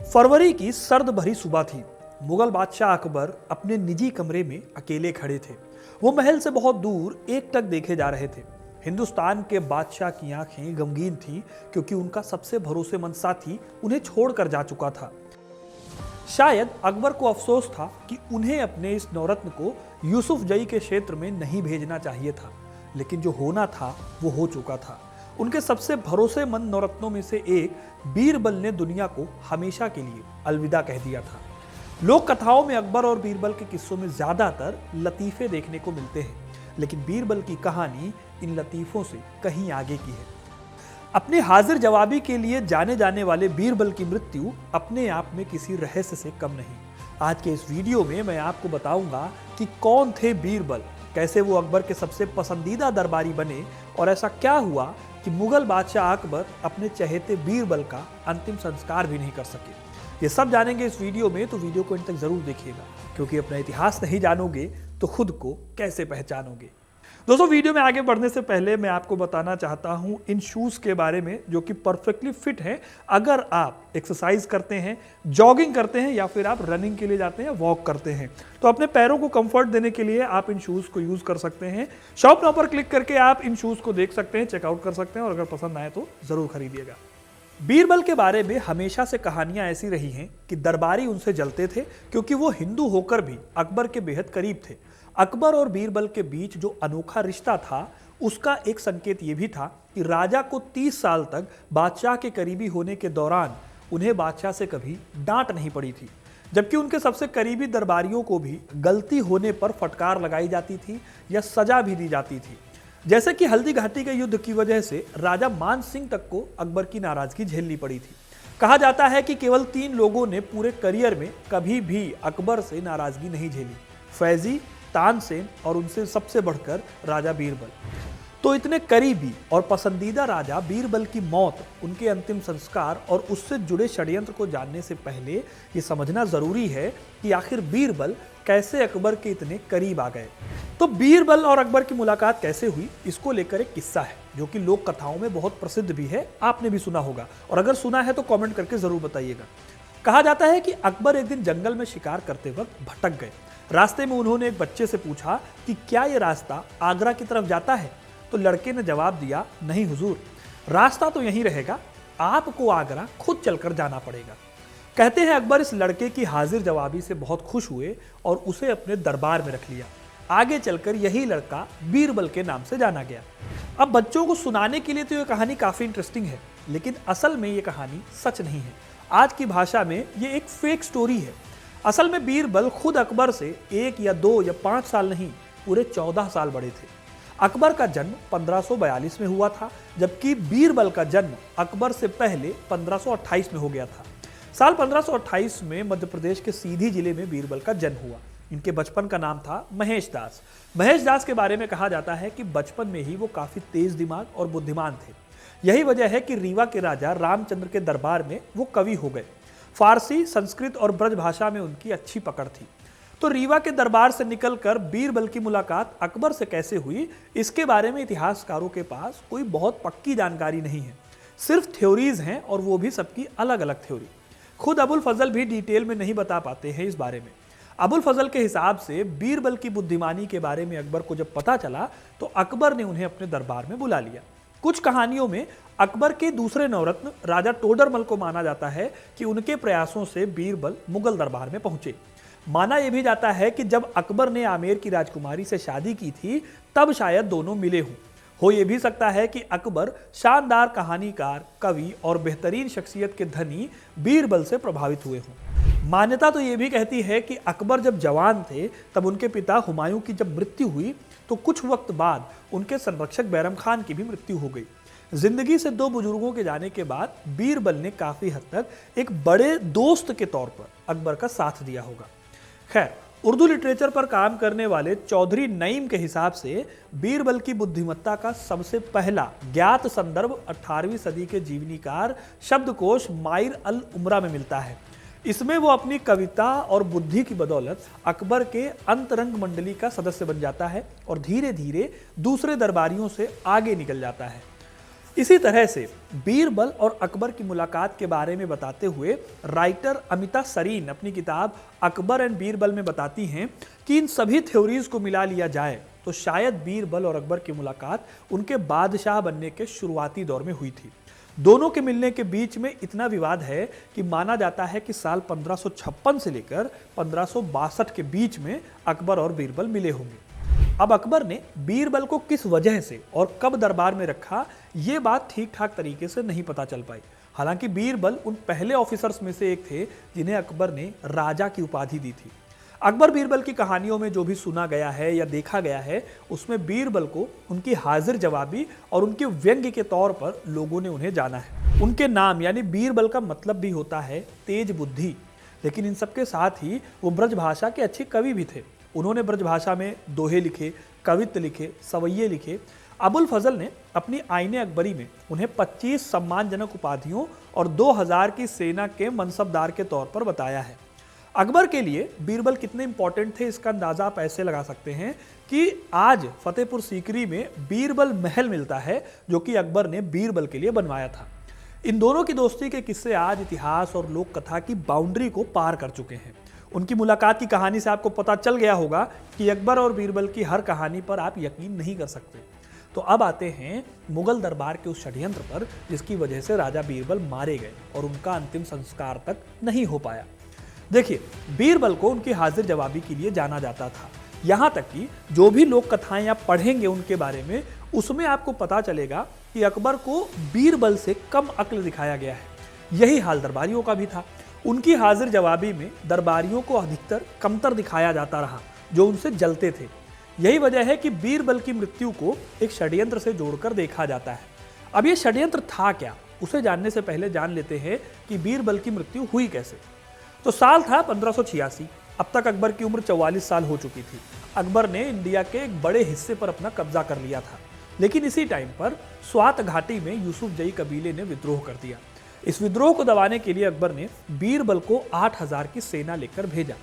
फरवरी की सर्द भरी सुबह थी। मुगल बादशाह अकबर अपने निजी कमरे में अकेले खड़े थे। वो महल से बहुत दूर एकटक देखे जा रहे थे। हिंदुस्तान के बादशाह की आंखें गमगीन थीं क्योंकि उनका सबसे भरोसेमंद साथी उन्हें छोड़कर जा चुका था। शायद अकबर को अफसोस था कि उन्हें अपने इस नौरत्न को यूसुफ जई के क्षेत्र में नहीं भेजना चाहिए था, लेकिन जो होना था वो हो चुका था। उनके सबसे भरोसेमंद नौरत्नों में से एक बीरबल ने दुनिया को हमेशा के लिए अलविदा कह दिया था। लोक कथाओं में अकबर और बीरबल के किस्सों में ज्यादातर लतीफे देखने को मिलते हैं, लेकिन बीरबल की कहानी इन लतीफों से कहीं आगे की है। अपने हाजिर जवाबी के लिए जाने जाने वाले बीरबल की मृत्यु अपने आप में किसी रहस्य से कम नहीं। आज के इस वीडियो में मैं आपको बताऊंगा कि कौन थे बीरबल, कैसे वो अकबर के सबसे पसंदीदा दरबारी बने और ऐसा क्या हुआ कि मुगल बादशाह अकबर अपने चहेते बीरबल का अंतिम संस्कार भी नहीं कर सके। ये सब जानेंगे इस वीडियो में, तो वीडियो को अंत तक जरूर देखिएगा, क्योंकि अपना इतिहास नहीं जानोगे तो खुद को कैसे पहचानोगे। दोस्तों, वीडियो में आगे बढ़ने से पहले मैं आपको बताना चाहता हूं इन शूज के बारे में जो कि परफेक्टली फिट हैं। अगर आप एक्सरसाइज करते हैं, जॉगिंग करते हैं या फिर आप रनिंग के लिए जाते हैं, वॉक करते हैं, तो अपने पैरों को कंफर्ट देने के लिए आप इन शूज को यूज कर सकते हैं। शॉप नाउ पर क्लिक करके आप इन शूज को देख सकते हैं, चेकआउट कर सकते हैं और अगर पसंद आए तो जरूर खरीदिएगा। बीरबल के बारे में हमेशा से कहानियां ऐसी रही हैं कि दरबारी उनसे जलते थे क्योंकि वो हिंदू होकर भी अकबर के बेहद करीब थे। अकबर और बीरबल के बीच जो अनोखा रिश्ता था उसका एक संकेत ये भी था कि राजा को 30 साल तक बादशाह के करीबी होने के दौरान उन्हें बादशाह से कभी डांट नहीं पड़ी थी, जबकि उनके सबसे करीबी दरबारियों को भी गलती होने पर फटकार लगाई जाती थी या सजा भी दी जाती थी। जैसे कि हल्दी घाटी के युद्ध की वजह से राजा मान सिंह तक को अकबर की नाराजगी झेलनी पड़ी थी। कहा जाता है कि केवल 3 लोगों ने पूरे करियर में कभी भी अकबर से नाराजगी नहीं झेली, फैजी, तानसेन और उनसे सबसे बढ़कर राजा बीरबल। तो इतने करीबी और पसंदीदा राजा बीरबल की मौत, उनके अंतिम संस्कार और उससे जुड़े षड्यंत्र को जानने से पहले ये समझना जरूरी है कि आखिर बीरबल कैसे अकबर के इतने करीब आ गए। तो बीरबल और अकबर की मुलाकात कैसे हुई, इसको लेकर एक किस्सा है जो कि लोक कथाओं में बहुत प्रसिद्ध भी है। आपने भी सुना होगा और अगर सुना है तो कमेंट करके जरूर बताइएगा। कहा जाता है कि अकबर एक दिन जंगल में शिकार करते वक्त भटक गए। रास्ते में उन्होंने एक बच्चे से पूछा कि क्या ये रास्ता आगरा की तरफ जाता है, तो लड़के ने जवाब दिया, नहीं हुजूर, रास्ता तो यहीं रहेगा, आपको आगरा खुद चलकर जाना पड़ेगा। कहते हैं अकबर इस लड़के की हाजिर जवाबी से बहुत खुश हुए और उसे अपने दरबार में रख लिया। आगे चलकर यही लड़का बीरबल के नाम से जाना गया। अब बच्चों को सुनाने के लिए तो ये कहानी काफी इंटरेस्टिंग है, लेकिन असल में ये कहानी सच नहीं है। आज की भाषा में ये एक फेक स्टोरी है। असल में बीरबल खुद अकबर से 1 या 2 या 5 साल नहीं, पूरे 14 साल बड़े थे। अकबर का जन्म 1542 में हुआ था, जबकि बीरबल का जन्म अकबर से पहले 1528 में हो गया था। साल 1528 में मध्य प्रदेश के सीधी जिले में बीरबल का जन्म हुआ। इनके बचपन का नाम था महेश दास। महेश दास के बारे में कहा जाता है कि बचपन में ही वो काफी तेज दिमाग और बुद्धिमान थे। यही वजह है कि रीवा के राजा रामचंद्र के दरबार में वो कवि हो गए। फारसी, संस्कृत और ब्रज भाषा में उनकी अच्छी पकड़ थी। तो रीवा के दरबार से निकलकर बीरबल की मुलाकात अकबर से कैसे हुई, इसके बारे में इतिहासकारों के पास कोई बहुत पक्की जानकारी नहीं है। सिर्फ थ्योरीज हैं और वो भी सबकी अलग अलग थ्योरी। खुद अबुल फजल भी डिटेल में नहीं बता पाते हैं इस बारे में। अबुल फजल के हिसाब से बीरबल की बुद्धिमानी के बारे में अकबर को जब पता चला तो अकबर ने उन्हें अपने दरबार में बुला लिया। कुछ कहानियों में अकबर के दूसरे नवरत्न राजा टोडरमल को माना जाता है कि उनके प्रयासों से बीरबल मुगल दरबार में पहुंचे। माना यह भी जाता है कि जब अकबर ने आमेर की राजकुमारी से शादी की थी तब शायद दोनों मिले हों। हो यह भी सकता है कि अकबर शानदार कहानीकार, कवि और बेहतरीन शख्सियत के धनी बीरबल से प्रभावित हुए हों। मान्यता तो यह भी कहती है कि अकबर जब जवान थे तब उनके पिता हुमायूं की जब मृत्यु हुई तो कुछ वक्त बाद उनके संरक्षक बैरम खान की भी मृत्यु हो गई। जिंदगी से 2 बुजुर्गों के जाने के बाद बीरबल ने काफी हद तक एक बड़े दोस्त के तौर पर अकबर का साथ दिया होगा। खैर, उर्दू लिटरेचर पर काम करने वाले चौधरी नईम के हिसाब से बीरबल की बुद्धिमत्ता का सबसे पहला ज्ञात संदर्भ 18वीं सदी के जीवनीकार शब्दकोश माइर अल उमरा में मिलता है। इसमें वो अपनी कविता और बुद्धि की बदौलत अकबर के अंतरंग मंडली का सदस्य बन जाता है और धीरे धीरे दूसरे दरबारियों से आगे निकल जाता है। इसी तरह से बीरबल और अकबर की मुलाकात के बारे में बताते हुए राइटर अमिता सरीन अपनी किताब अकबर एंड बीरबल में बताती हैं कि इन सभी थ्योरीज को मिला लिया जाए तो शायद बीरबल और अकबर की मुलाकात उनके बादशाह बनने के शुरुआती दौर में हुई थी। दोनों के मिलने के बीच में इतना विवाद है कि माना जाता है कि साल 1556 से लेकर 1562 के बीच में अकबर और बीरबल मिले होंगे। अब अकबर ने बीरबल को किस वजह से और कब दरबार में रखा, ये बात ठीक ठाक तरीके से नहीं पता चल पाई। हालांकि बीरबल उन पहले ऑफिसर्स में से एक थे जिन्हें अकबर ने राजा की उपाधि दी थी। अकबर बीरबल की कहानियों में जो भी सुना गया है या देखा गया है, उसमें बीरबल को उनकी हाजिर जवाबी और उनके व्यंग्य के तौर पर लोगों ने उन्हें जाना है। उनके नाम यानी बीरबल का मतलब भी होता है तेज बुद्धि, लेकिन इन सबके साथ ही वो ब्रज भाषा के अच्छे कवि भी थे। उन्होंने ब्रज भाषा में दोहे लिखे, कवित्व लिखे, सवैये लिखे। अबुल फजल ने अपनी आईने अकबरी में उन्हें 25 सम्मानजनक उपाधियों और 2000 की सेना के मनसबदार के तौर पर बताया है। अकबर के लिए बीरबल कितने इंपॉर्टेंट थे, इसका अंदाजा आप ऐसे लगा सकते हैं कि आज फतेहपुर सीकरी में बीरबल महल मिलता है जो कि अकबर ने बीरबल के लिए बनवाया था। इन दोनों की दोस्ती के किस्से आज इतिहास और लोक कथा की बाउंड्री को पार कर चुके हैं। उनकी मुलाकात की कहानी से आपको पता चल गया होगा कि अकबर और बीरबल की हर कहानी पर आप यकीन नहीं कर सकते। तो अब आते हैं मुगल दरबार के उस षड्यंत्र पर जिसकी वजह से राजा बीरबल मारे गए और उनका अंतिम संस्कार तक नहीं हो पाया। देखिए, बीरबल को उनकी हाजिर जवाबी के लिए जाना जाता था। यहाँ तक कि जो भी लोक कथाएं आप पढ़ेंगे उनके बारे में, उसमें आपको पता चलेगा कि अकबर को बीरबल से कम अक्ल दिखाया गया है। यही हाल दरबारियों का भी था। उनकी हाजिर जवाबी में दरबारियों को अधिकतर कमतर दिखाया जाता रहा, जो उनसे जलते थे। यही वजह है कि बीरबल की मृत्यु को एक षड्यंत्र से जोड़कर देखा जाता है। अब ये षड्यंत्र था क्या, उसे जानने से पहले जान लेते हैं कि बीरबल की मृत्यु हुई कैसे। तो साल था 1586। अब तक अकबर की उम्र 44 साल हो चुकी थी। अकबर ने इंडिया के एक बड़े हिस्से पर अपना कब्जा कर लिया था, लेकिन इसी टाइम पर स्वात घाटी में यूसुफजई कबीले ने विद्रोह कर दिया। इस विद्रोह को दबाने के लिए अकबर ने बीरबल को 8000 की सेना लेकर भेजा।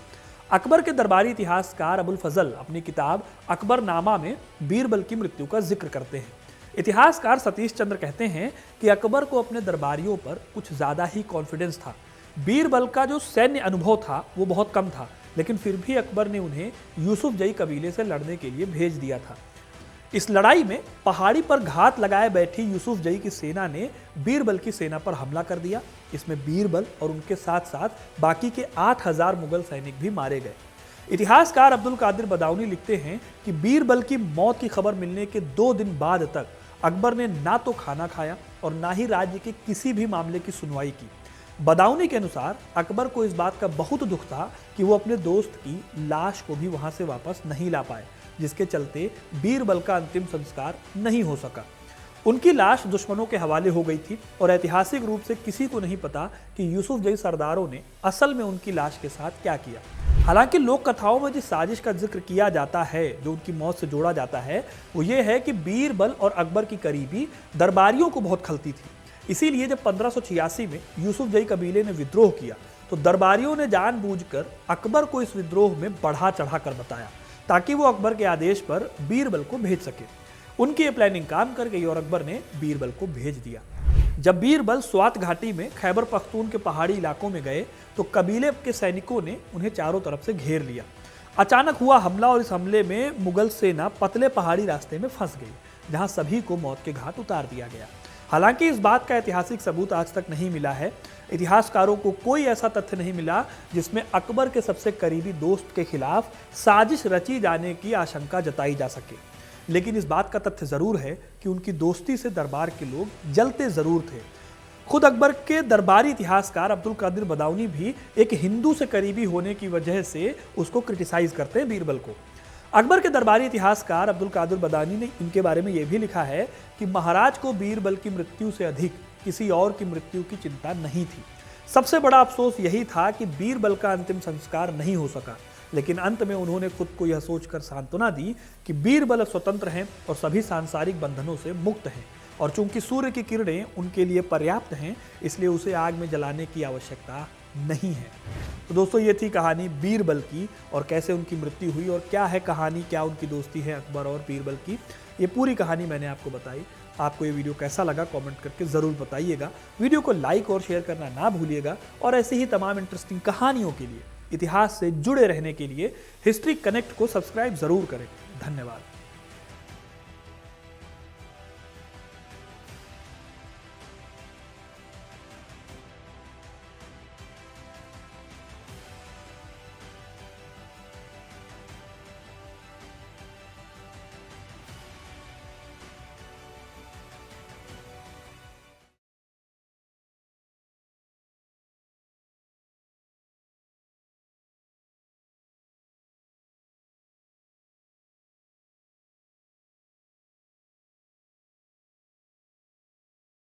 अकबर के दरबारी इतिहासकार अबुल फजल अपनी किताब अकबरनामा में बीरबल की मृत्यु का जिक्र करते हैं। इतिहासकार सतीश चंद्र कहते हैं कि अकबर को अपने दरबारियों पर कुछ ज्यादा ही कॉन्फिडेंस था। बीरबल का जो सैन्य अनुभव था वो बहुत कम था, लेकिन फिर भी अकबर ने उन्हें यूसुफजई कबीले से लड़ने के लिए भेज दिया था। इस लड़ाई में पहाड़ी पर घात लगाए बैठी यूसुफजई की सेना ने बीरबल की सेना पर हमला कर दिया। इसमें बीरबल और उनके साथ साथ बाकी के 8000 मुगल सैनिक भी मारे गए। इतिहासकार अब्दुल कादिर बदाऊनी लिखते हैं कि बीरबल की मौत की खबर मिलने के 2 दिन बाद तक अकबर ने ना तो खाना खाया और ना ही राज्य के किसी भी मामले की सुनवाई की। बदाऊनी के अनुसार अकबर को इस बात का बहुत दुख था कि वो अपने दोस्त की लाश को भी वहां से वापस नहीं ला पाए, जिसके चलते बीरबल का अंतिम संस्कार नहीं हो सका। उनकी लाश दुश्मनों के हवाले हो गई थी और ऐतिहासिक रूप से किसी को नहीं पता कि यूसुफजई सरदारों ने असल में उनकी लाश के साथ क्या किया। हालांकि लोक कथाओं में जिस साजिश का जिक्र किया जाता है, जो उनकी मौत से जोड़ा जाता है, वो ये है कि बीरबल और अकबर की करीबी दरबारियों को बहुत खलती थी। इसीलिए जब 1586 में यूसुफजई कबीले ने विद्रोह किया तो दरबारियों ने जानबूझकर अकबर को इस विद्रोह में बढ़ा चढ़ा कर बताया, ताकि वो अकबर के आदेश पर बीरबल को भेज सके। उनकी ये प्लानिंग काम कर गई और अकबर ने बीरबल को भेज दिया। जब बीरबल स्वात घाटी में खैबर पख्तून के पहाड़ी इलाकों में गए तो कबीले के सैनिकों ने उन्हें चारों तरफ से घेर लिया। अचानक हुआ हमला और इस हमले में मुगल सेना पतले पहाड़ी रास्ते में फंस गई, जहां सभी को मौत के घाट उतार दिया गया। हालांकि इस बात का ऐतिहासिक सबूत आज तक नहीं मिला है। इतिहासकारों को कोई ऐसा तथ्य नहीं मिला जिसमें अकबर के सबसे करीबी दोस्त के खिलाफ साजिश रची जाने की आशंका जताई जा सके। लेकिन इस बात का तथ्य जरूर है कि उनकी दोस्ती से दरबार के लोग जलते जरूर थे। खुद अकबर के दरबारी इतिहासकार अब्दुल कादिर बदाऊनी भी एक हिंदू से करीबी होने की वजह से उसको क्रिटिसाइज करते हैं बीरबल को। अकबर के दरबारी इतिहासकार अब्दुल कादिर बदाऊनी ने इनके बारे में यह भी लिखा है कि महाराज को बीरबल की मृत्यु से अधिक किसी और की मृत्यु की चिंता नहीं थी। सबसे बड़ा अफसोस यही था कि बीरबल का अंतिम संस्कार नहीं हो सका, लेकिन अंत में उन्होंने खुद को यह सोचकर सांत्वना दी कि बीरबल स्वतंत्र हैं और सभी सांसारिक बंधनों से मुक्त हैं, और चूंकि सूर्य की किरणें उनके लिए पर्याप्त हैं, इसलिए उसे आग में जलाने की आवश्यकता नहीं है। तो दोस्तों, ये थी कहानी बीरबल की और कैसे उनकी मृत्यु हुई और क्या है कहानी, क्या उनकी दोस्ती है अकबर और बीरबल की। ये पूरी कहानी मैंने आपको बताई। आपको ये वीडियो कैसा लगा कमेंट करके ज़रूर बताइएगा। वीडियो को लाइक और शेयर करना ना भूलिएगा और ऐसे ही तमाम इंटरेस्टिंग कहानियों के लिए, इतिहास से जुड़े रहने के लिए हिस्ट्री कनेक्ट को सब्सक्राइब ज़रूर करें। धन्यवाद।